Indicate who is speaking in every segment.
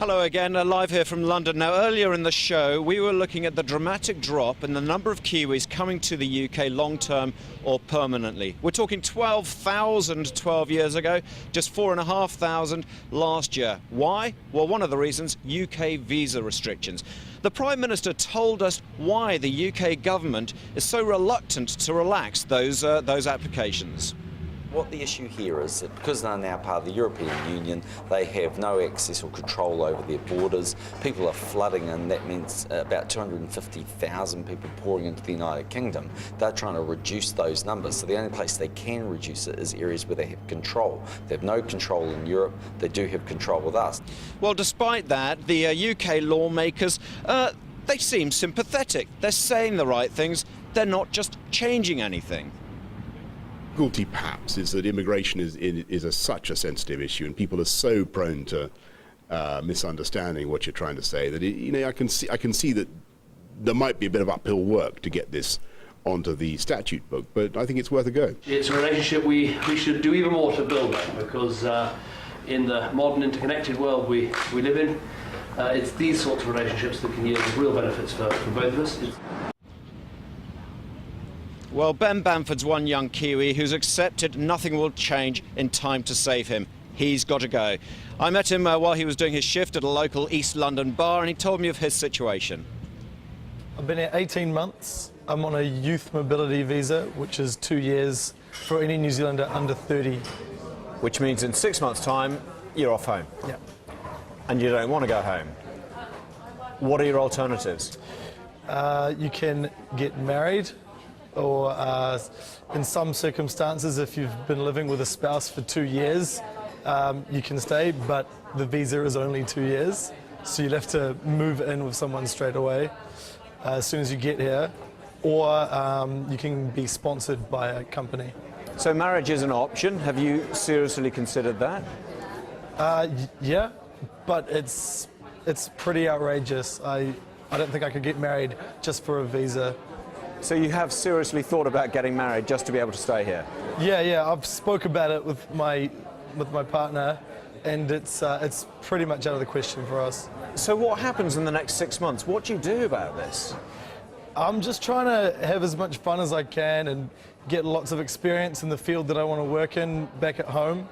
Speaker 1: Hello again, live here from London. Now, earlier in the show, we were looking at the dramatic drop in the number of Kiwis coming to the UK long-term or permanently. We're talking 12,000 12 years ago, just 4,500 last year. Why? Well, one of the reasons, UK visa restrictions. The Prime Minister told us why the UK government is so reluctant to relax those applications.
Speaker 2: What the issue here is that because they're now part of the European Union, they have no access or control over their borders. People are flooding in, that means about 250,000 people pouring into the United Kingdom. They're trying to reduce those numbers, so the only place they can reduce it is areas where they have control. They have no control in Europe, they do have control with us.
Speaker 1: Well, despite that, the UK lawmakers, they seem sympathetic. They're saying the right things, they're not just changing anything.
Speaker 3: The difficulty perhaps is that immigration is such a sensitive issue, and people are so prone to misunderstanding what you're trying to say that I can see that there might be a bit of uphill work to get this onto the statute book, but I think it's worth a go.
Speaker 4: It's a relationship we should do even more to build on, because in the modern interconnected world we live in, it's these sorts of relationships that can yield real benefits for both of us.
Speaker 1: Well, Ben Bamford's one young Kiwi who's accepted nothing will change in time to save him. He's got to go. I met him while he was doing his shift at a local East London bar, and he told me of his situation.
Speaker 5: I've been here 18 months. I'm on a youth mobility visa, which is 2 years for any New Zealander under 30.
Speaker 1: Which means in 6 months' time, you're off home.
Speaker 5: Yeah.
Speaker 1: And you don't want to go home. What are your alternatives?
Speaker 5: You can get married, or in some circumstances, if you've been living with a spouse for 2 years, you can stay, but the visa is only 2 years, so you'll have to move in with someone straight away as soon as you get here, or you can be sponsored by a company.
Speaker 1: So marriage is an option. Have you seriously considered that?
Speaker 5: Yeah, but it's pretty outrageous. I don't think I could get married just for a visa.
Speaker 1: So you have seriously thought about getting married just to be able to stay here?
Speaker 5: Yeah, I've spoke about it with my partner, and it's pretty much out of the question for us.
Speaker 1: So what happens in the next 6 months? What do you do about this?
Speaker 5: I'm just trying to have as much fun as I can and get lots of experience in the field that I want to work in back at home,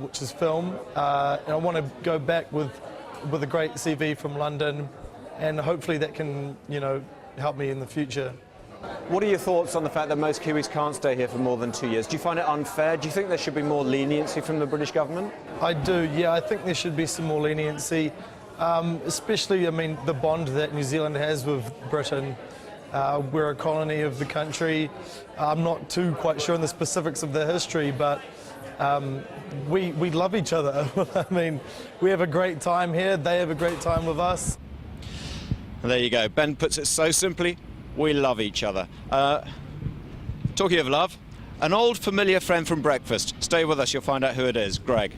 Speaker 5: which is film. And I want to go back with a great CV from London, and hopefully that can, help me in the future.
Speaker 1: What are your thoughts on the fact that most Kiwis can't stay here for more than 2 years? Do you find it unfair? Do you think there should be more leniency from the British government?
Speaker 5: I do, yeah. I think there should be some more leniency, especially, the bond that New Zealand has with Britain. We're a colony of the country. I'm not too quite sure on the specifics of the history, but we love each other. We have a great time here. They have a great time with us.
Speaker 1: And there you go. Ben puts it so simply. We love each other. Talking of love, an old familiar friend from breakfast. Stay with us, you'll find out who it is. Greg.